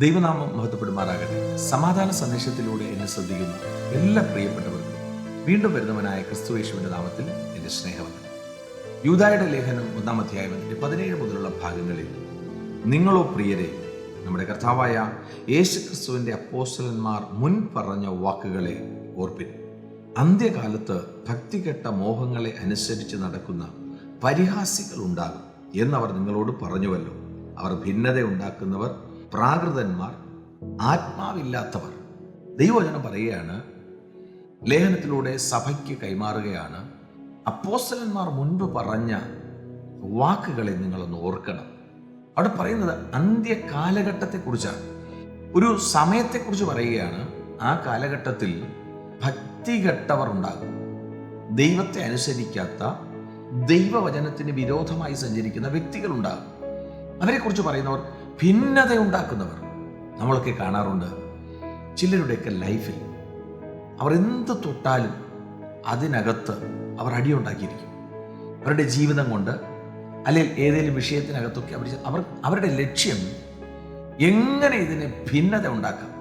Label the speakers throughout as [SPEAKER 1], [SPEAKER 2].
[SPEAKER 1] ദൈവനാമം മഹത്വപ്പെടുമാറാകട്ടെ. സമാധാന സന്ദേശത്തിലൂടെ എന്നെ ശ്രദ്ധിക്കുന്ന എല്ലാ പ്രിയപ്പെട്ടവർക്കും വീണ്ടും വരുന്നവനായ ക്രിസ്തുയേശുവിന്റെ നാമത്തിൽ എന്റെ സ്നേഹവന്ദനം. യൂദായുടെ ലേഖനം 1-ാം അധ്യായം 17 മുതലുള്ള ഭാഗങ്ങളിൽ നിങ്ങളോ പ്രിയരെ, നമ്മുടെ കർത്താവായ യേശു ക്രിസ്തുവിന്റെ അപ്പോസ്തലന്മാർ മുൻ പറഞ്ഞ വാക്കുകളെ ഓർപ്പിൻ. അന്ത്യകാലത്ത് ഭക്തികെട്ട മോഹങ്ങളെ അനുസരിച്ച് നടക്കുന്ന പരിഹാസികൾ ഉണ്ടാകും എന്നവർ നിങ്ങളോട് പറഞ്ഞുവല്ലോ. അവർ ഭിന്നത ഉണ്ടാക്കുന്നവർ, പ്രാകൃതന്മാർ, ആത്മാവില്ലാത്തവർ. ദൈവവചനം പറയുകയാണ്, ലേഖനത്തിലൂടെ സഭയ്ക്ക് കൈമാറുകയാണ്, അപ്പോസ്തലന്മാർ മുൻപ് പറഞ്ഞ വാക്കുകളെ നിങ്ങളൊന്ന് ഓർക്കണം. അവിടെ പറയുന്നത് അന്ത്യകാലഘട്ടത്തെക്കുറിച്ചാണ്, ഒരു സമയത്തെക്കുറിച്ച് പറയുകയാണ്. ആ കാലഘട്ടത്തിൽ ഭക്തികെട്ടവർ ഉണ്ടാകും, ദൈവത്തെ അനുസരിക്കാത്ത, ദൈവവചനത്തിന് വിരോധമായി സഞ്ചരിക്കുന്ന വ്യക്തികളുണ്ടാകും. അവരെക്കുറിച്ച് പറയുന്നവർ ഭിന്നത ഉണ്ടാക്കുന്നവർ. നമ്മളൊക്കെ കാണാറുണ്ട് ചിലരുടെയൊക്കെ ലൈഫിൽ അവർ എന്ത് തൊട്ടാലും അതിനകത്ത് അവർ അടിയുണ്ടാക്കിയിരിക്കും. അവരുടെ ജീവിതം കൊണ്ട് അല്ലെങ്കിൽ ഏതെങ്കിലും വിഷയത്തിനകത്തൊക്കെ അവരുടെ ലക്ഷ്യം എങ്ങനെ ഇതിനെ ഭിന്നത ഉണ്ടാക്കാം.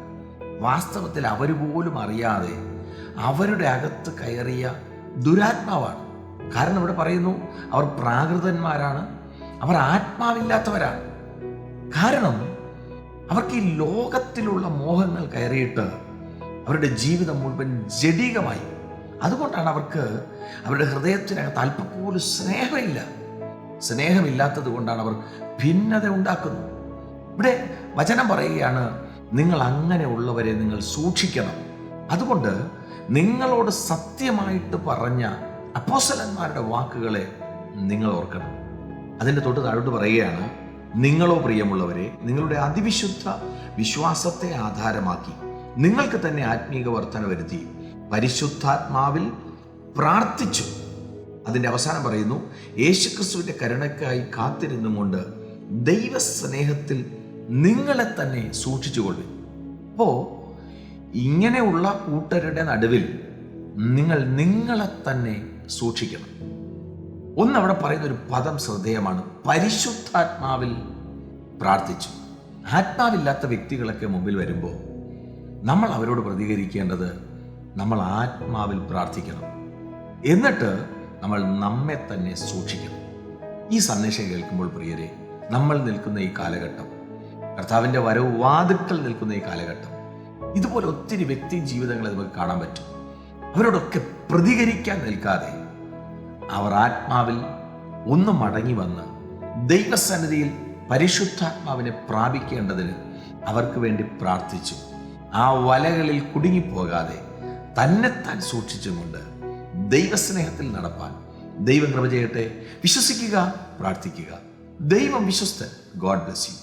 [SPEAKER 1] വാസ്തവത്തിൽ അവർ പോലും അറിയാതെ അവരുടെ അകത്ത് കയറിയ ദുരാത്മാവാണ്. കാരണം ഇവിടെ പറയുന്നു, അവർ പ്രാകൃതന്മാരാണ്, അവർ ആത്മാവില്ലാത്തവരാണ്. കാരണം അവർക്ക് ഈ ലോകത്തിലുള്ള മോഹങ്ങൾ കയറിയിട്ട് അവരുടെ ജീവിതം മുഴുവൻ ജഡികമായി. അതുകൊണ്ടാണ് അവർക്ക് അവരുടെ ഹൃദയത്തിനകത്ത് അല്പം പോലും സ്നേഹമില്ല. സ്നേഹമില്ലാത്തത് കൊണ്ടാണ് അവർ ഭിന്നത ഉണ്ടാക്കുന്നത്. ഇവിടെ വചനം പറയുകയാണ്, നിങ്ങൾ അങ്ങനെയുള്ളവരെ നിങ്ങൾ സൂക്ഷിക്കണം. അതുകൊണ്ട് നിങ്ങളോട് സത്യമായിട്ട് പറഞ്ഞ അപ്പോസ്തലന്മാരുടെ വാക്കുകളെ നിങ്ങൾ ഓർക്കണം. അതിൻ്റെ തൊട്ട് താഴോട്ട് പറയുകയാണ്, നിങ്ങളോ പ്രിയമുള്ളവരെ, നിങ്ങളുടെ അതിവിശുദ്ധ വിശ്വാസത്തെ ആധാരമാക്കി നിങ്ങൾക്ക് തന്നെ ആത്മീക വർധന വരുത്തി പരിശുദ്ധാത്മാവിൽ പ്രാർത്ഥിച്ചു. അതിൻ്റെ അവസാനം പറയുന്നു, യേശുക്രിസ്തുവിൻ്റെ കരുണയ്ക്കായി കാത്തിരുന്നും കൊണ്ട് ദൈവസ്നേഹത്തിൽ നിങ്ങളെ തന്നെ സൂക്ഷിച്ചുകൊള്ളും. അപ്പോൾ ഇങ്ങനെയുള്ള കൂട്ടരുടെ നടുവിൽ നിങ്ങൾ നിങ്ങളെ തന്നെ സൂക്ഷിക്കണം. അവിടെ പറയുന്ന ഒരു പദം ശ്രദ്ധേയമാണ്, പരിശുദ്ധാത്മാവിൽ പ്രാർത്ഥിച്ചു. ആത്മാവില്ലാത്ത വ്യക്തികളൊക്കെ മുമ്പിൽ വരുമ്പോൾ നമ്മൾ അവരോട് പ്രതികരിക്കേണ്ടത്, നമ്മൾ ആത്മാവിൽ പ്രാർത്ഥിക്കണം, എന്നിട്ട് നമ്മൾ നമ്മെ തന്നെ സൂക്ഷിക്കണം. ഈ സന്ദേശം കേൾക്കുമ്പോൾ പ്രിയരെ, നമ്മൾ നിൽക്കുന്ന ഈ കാലഘട്ടം, കർത്താവിൻ്റെ വരവ് വാതിൽക്കൽ നിൽക്കുന്ന ഈ കാലഘട്ടം, ഇതുപോലെ ഒത്തിരി വ്യക്തി ജീവിതങ്ങളെ നമുക്ക് കാണാൻ പറ്റും. അവരോടൊക്കെ പ്രതികരിക്കാൻ നിൽക്കാതെ അവർ ആത്മാവിൽ ഒന്ന് മടങ്ങി വന്ന് ദൈവസന്നിധിയിൽ പരിശുദ്ധാത്മാവിനെ പ്രാപിക്കേണ്ടതിന് അവർക്ക് വേണ്ടി പ്രാർത്ഥിച്ചു. ആ വലകളിൽ കുടുങ്ങിപ്പോകാതെ തന്നെത്താൻ സൂക്ഷിച്ചുകൊണ്ട് ദൈവസ്നേഹത്തിൽ നടപ്പാൻ ദൈവം കൃപ ചെയ്യട്ടെ. വിശ്വസിക്കുക, പ്രാർത്ഥിക്കുക. ദൈവം വിശ്വസ്തൻ. God bless U.